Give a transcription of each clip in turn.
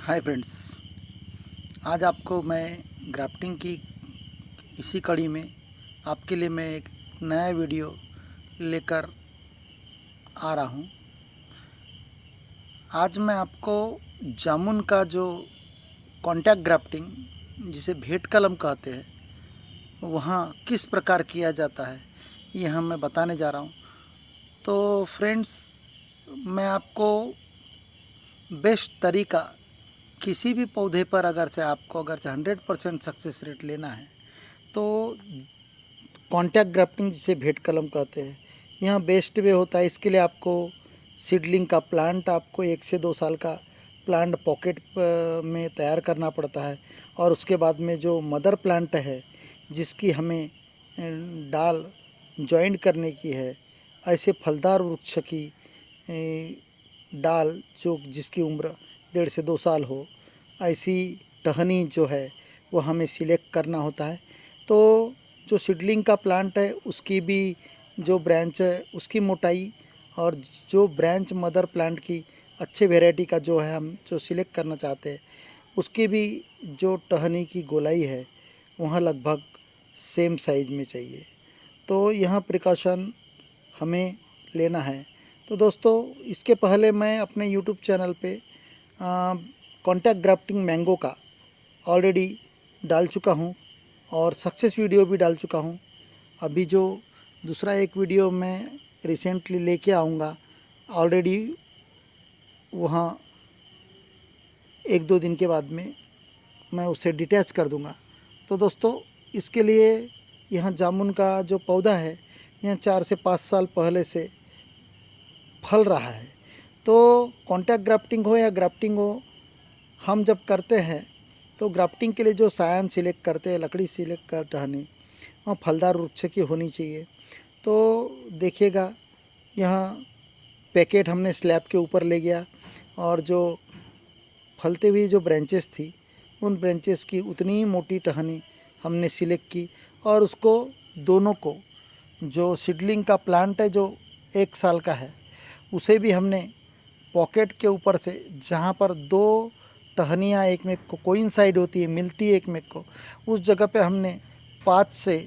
Hi friends, आज आपको मैं ग्राफ्टिंग की इसी कड़ी में आपके लिए मैं एक नया वीडियो लेकर आ रहा हूँ। आज मैं आपको जामुन का जो कॉन्टैक्ट ग्राफ्टिंग जिसे भेंट कलम कहते हैं वहाँ किस प्रकार किया जाता है यह मैं बताने जा रहा हूँ। तो फ्रेंड्स, मैं आपको बेस्ट तरीका किसी भी पौधे पर अगर से 100% सक्सेस रेट लेना है तो कॉन्टैक्ट ग्राफ्टिंग जिसे भेंट कलम कहते हैं यहाँ बेस्ट वे होता है। इसके लिए आपको सीडलिंग का प्लांट आपको 1 से 2 साल का प्लांट पॉकेट में तैयार करना पड़ता है और उसके बाद में जो मदर प्लांट है जिसकी हमें डाल जॉइंट करने की है, ऐसे फलदार वृक्ष की डाल जो जिसकी उम्र 1.5 से 2 साल हो, ऐसी टहनी जो है वो हमें सिलेक्ट करना होता है। तो जो सीडलिंग का प्लांट है उसकी भी जो ब्रांच है उसकी मोटाई और जो ब्रांच मदर प्लांट की अच्छे वैरायटी का जो है हम जो सिलेक्ट करना चाहते हैं उसकी भी जो टहनी की गोलाई है वहाँ लगभग सेम साइज में चाहिए। तो यहाँ प्रिकॉशन हमें लेना है। तो दोस्तों, इसके पहले मैं अपने यूट्यूब चैनल पे कॉन्टैक्ट ग्राफ्टिंग मैंगो का ऑलरेडी डाल चुका हूँ और सक्सेस वीडियो भी डाल चुका हूँ। अभी जो दूसरा एक वीडियो मैं रिसेंटली लेके आऊँगा, ऑलरेडी वहाँ 1-2 दिन के बाद में मैं उसे डिटैच कर दूँगा। तो दोस्तों, इसके लिए यहाँ जामुन का जो पौधा है यहाँ 4 से 5 साल पहले से फल रहा है। तो कॉन्टैक्ट ग्राफ्टिंग हो या ग्राफ्टिंग हो, हम जब करते हैं तो ग्राफ्टिंग के लिए जो सायन सिलेक्ट करते हैं, लकड़ी सिलेक्ट कर टहनी वहाँ फलदार वृक्ष की होनी चाहिए। तो देखिएगा, यहाँ पैकेट हमने स्लैब के ऊपर ले गया और जो फलते हुई जो ब्रांचेस थी उन ब्रांचेस की उतनी ही मोटी टहनी हमने सिलेक्ट की और उसको दोनों को, जो सीडलिंग का प्लांट है जो 1 साल का है उसे भी हमने पॉकेट के ऊपर से, जहाँ पर 2 टहनियाँ एक में को कोइंसाइड होती है, मिलती है एक में को, उस जगह पे हमने 5 से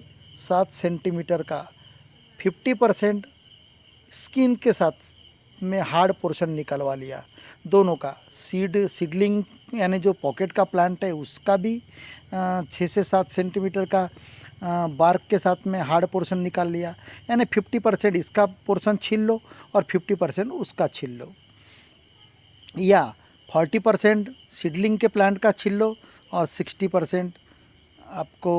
7 सेंटीमीटर का 50% स्किन के साथ में हार्ड पोर्शन निकलवा लिया दोनों का। सीडलिंग यानी जो पॉकेट का प्लांट है उसका भी 6 से 7 सेंटीमीटर का बार्क के साथ में हार्ड पोर्शन निकाल लिया, यानी 50% इसका पोर्शन छील लो और 50% उसका छील लो, या 40% सीडलिंग के प्लांट का छील लो और 60% आपको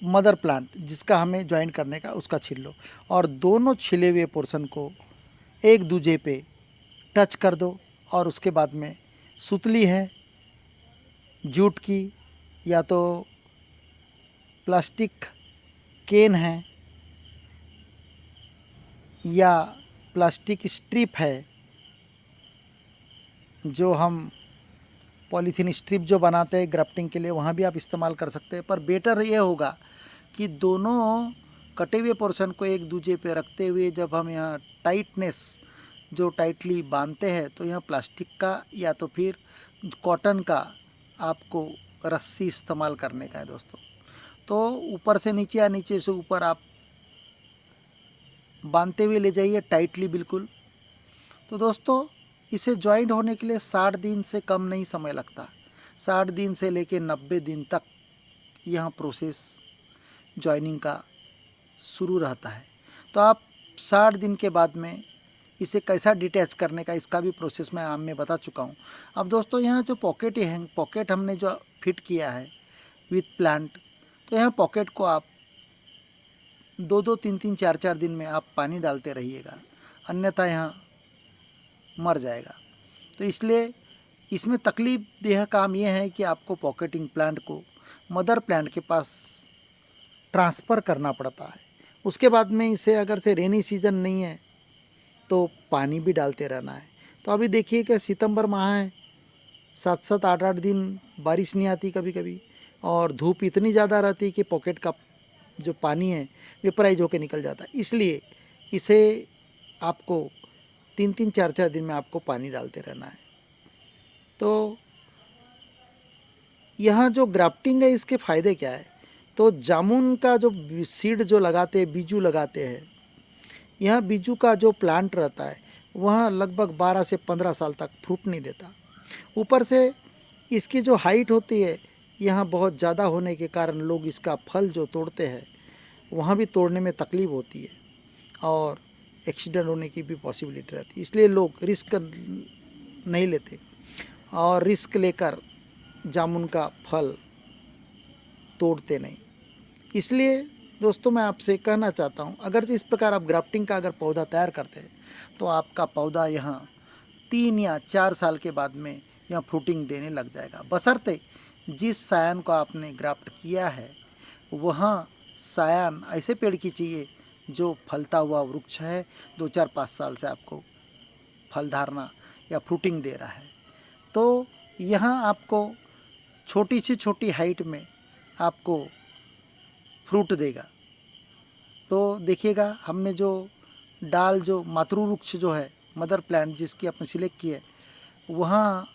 मदर प्लांट जिसका हमें ज्वाइन करने का उसका छील लो और दोनों छिले हुए पोर्शन को एक दूजे पे टच कर दो। और उसके बाद में सुतली है जूट की या तो प्लास्टिक केन है या प्लास्टिक स्ट्रिप है, जो हम पॉलीथीन स्ट्रिप जो बनाते हैं ग्राफ्टिंग के लिए वहाँ भी आप इस्तेमाल कर सकते हैं। पर बेटर ये होगा कि दोनों कटे हुए पोर्शन को एक दूजे पे रखते हुए जब हम यहाँ टाइटनेस जो टाइटली बांधते हैं तो यहाँ प्लास्टिक का या तो फिर कॉटन का आपको रस्सी इस्तेमाल करने का है दोस्तों। तो ऊपर से नीचे या नीचे से ऊपर आप बांधते हुए ले जाइए टाइटली बिल्कुल। तो दोस्तों, इसे ज्वाइंट होने के लिए 60 दिन से कम नहीं समय लगता। 60 दिन से लेकर 90 दिन तक यह प्रोसेस ज्वाइनिंग का शुरू रहता है। तो आप 60 दिन के बाद में इसे कैसा डिटैच करने का इसका भी प्रोसेस मैं बता चुका हूँ। अब दोस्तों, यहाँ जो पॉकेट हमने जो फिट किया है विथ प्लांट, तो यहाँ पॉकेट को आप 2-2, 3-3, 4-4 दिन में आप पानी डालते रहिएगा, अन्यथा यहाँ मर जाएगा। तो इसलिए इसमें तकलीफ देह काम ये है कि आपको पॉकेटिंग प्लांट को मदर प्लांट के पास ट्रांसफ़र करना पड़ता है। उसके बाद में इसे अगर से रेनी सीजन नहीं है तो पानी भी डालते रहना है। तो अभी देखिए कि सितंबर माह है, 7-7, 8-8 दिन बारिश नहीं आती कभी कभी और धूप इतनी ज़्यादा रहती है कि पॉकेट का जो पानी है वेपराइज होकर निकल जाता है। इसलिए इसे आपको 3-3, 4-4 दिन में आपको पानी डालते रहना है। तो यहाँ जो ग्राफ्टिंग है इसके फ़ायदे क्या है, तो जामुन का जो सीड जो लगाते हैं, बीजू लगाते हैं, यह बीजू का जो प्लांट रहता है वह लगभग 12 से 15 साल तक फ्रूट नहीं देता। ऊपर से इसकी जो हाइट होती है यहाँ बहुत ज़्यादा होने के कारण लोग इसका फल जो तोड़ते हैं वहाँ भी तोड़ने में तकलीफ़ होती है और एक्सीडेंट होने की भी पॉसिबिलिटी रहती है, इसलिए लोग रिस्क नहीं लेते और रिस्क लेकर जामुन का फल तोड़ते नहीं। इसलिए दोस्तों मैं आपसे कहना चाहता हूँ, अगर इस प्रकार आप ग्राफ्टिंग का अगर पौधा तैयार करते हैं तो आपका पौधा यहाँ 3 या 4 साल के बाद में यहाँ फ्रूटिंग देने लग जाएगा, बशर्ते जिस सायन को आपने ग्राफ्ट किया है वहाँ सायन ऐसे पेड़ की चाहिए जो फलता हुआ वृक्ष है, 2-4-5 साल से आपको फल धारना या फ्रूटिंग दे रहा है। तो यहाँ आपको छोटी से छोटी हाइट में आपको फ्रूट देगा। तो देखिएगा हमने जो डाल जो मातृ वृक्ष जो है मदर प्लांट जिसकी आपने सिलेक्ट की है, वहाँ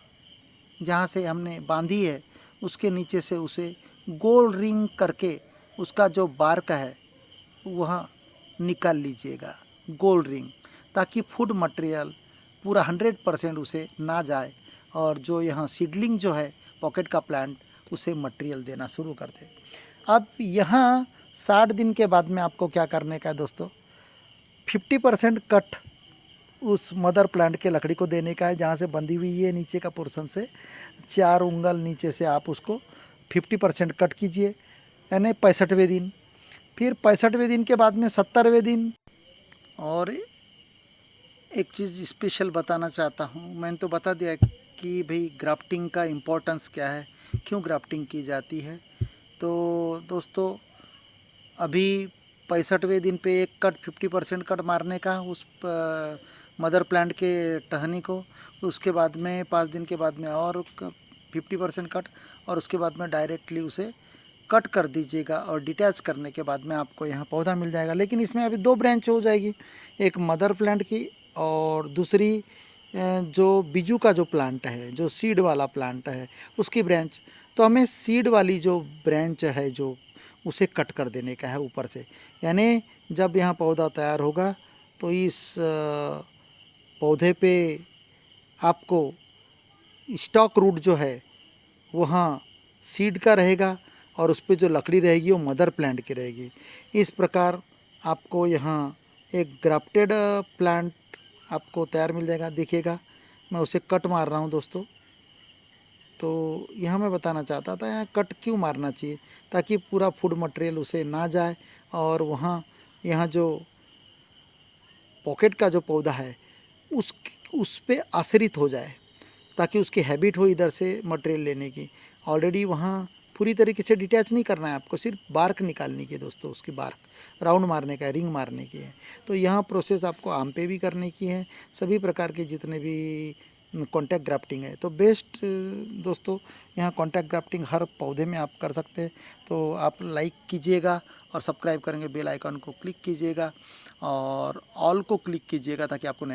जहाँ से हमने बांधी है उसके नीचे से उसे गोल रिंग करके उसका जो बार्क है वहाँ निकाल लीजिएगा गोल रिंग, ताकि फूड मटेरियल पूरा 100% उसे ना जाए और जो यहाँ सीडलिंग जो है पॉकेट का प्लांट उसे मटेरियल देना शुरू कर दे। अब यहाँ 60 दिन के बाद में आपको क्या करने का है दोस्तों, 50% कट उस मदर प्लांट के लकड़ी को देने का है, जहाँ से बंधी हुई है नीचे का पोर्शन से 4 उंगल नीचे से आप उसको 50% कट कीजिए, यानी 65वें दिन। फिर 65वें दिन के बाद में 70वें दिन। और एक चीज़ स्पेशल बताना चाहता हूँ, मैंने तो बता दिया कि भाई ग्राफ्टिंग का इम्पोर्टेंस क्या है, क्यों ग्राफ्टिंग की जाती है। तो दोस्तों अभी 65वें दिन पे एक कट 50% कट मारने का उस मदर प्लांट के टहनी को, उसके बाद में 5 दिन के बाद में और 50% कट, और उसके बाद में डायरेक्टली उसे कट कर दीजिएगा और डिटैच करने के बाद में आपको यहाँ पौधा मिल जाएगा। लेकिन इसमें अभी 2 ब्रांच हो जाएगी, एक मदर प्लांट की और दूसरी जो बीजू का जो प्लांट है, जो सीड वाला प्लांट है उसकी ब्रांच। तो हमें सीड वाली जो ब्रांच है जो उसे कट कर देने का है ऊपर से, यानी जब यहाँ पौधा तैयार होगा तो इस पौधे पे आपको स्टॉक रूट जो है वहाँ सीड का रहेगा और उस पर जो लकड़ी रहेगी वो मदर प्लांट की रहेगी। इस प्रकार आपको यहाँ एक ग्राफ्टेड प्लांट आपको तैयार मिल जाएगा। देखिएगा मैं उसे कट मार रहा हूँ दोस्तों। तो यहाँ मैं बताना चाहता था यहाँ कट क्यों मारना चाहिए, ताकि पूरा फूड मटेरियल उसे ना जाए और वहाँ यहाँ जो पॉकेट का जो पौधा है उस पे आश्रित हो जाए, ताकि उसकी हैबिट हो इधर से मटेरियल लेने की। ऑलरेडी वहाँ पूरी तरीके से डिटैच नहीं करना है आपको, सिर्फ बार्क निकालने की है दोस्तों, उसकी बार्क राउंड मारने का है, रिंग मारने की है। तो यहाँ प्रोसेस आपको आम पे भी करने की है, सभी प्रकार के जितने भी कॉन्टैक्ट ग्राफ्टिंग है। तो बेस्ट दोस्तों यहाँ कॉन्टैक्ट ग्राफ्टिंग हर पौधे में आप कर सकते हैं। तो आप लाइक कीजिएगा और सब्सक्राइब करेंगे, बेल आइकन को क्लिक कीजिएगा और ऑल को क्लिक कीजिएगा ताकि आपको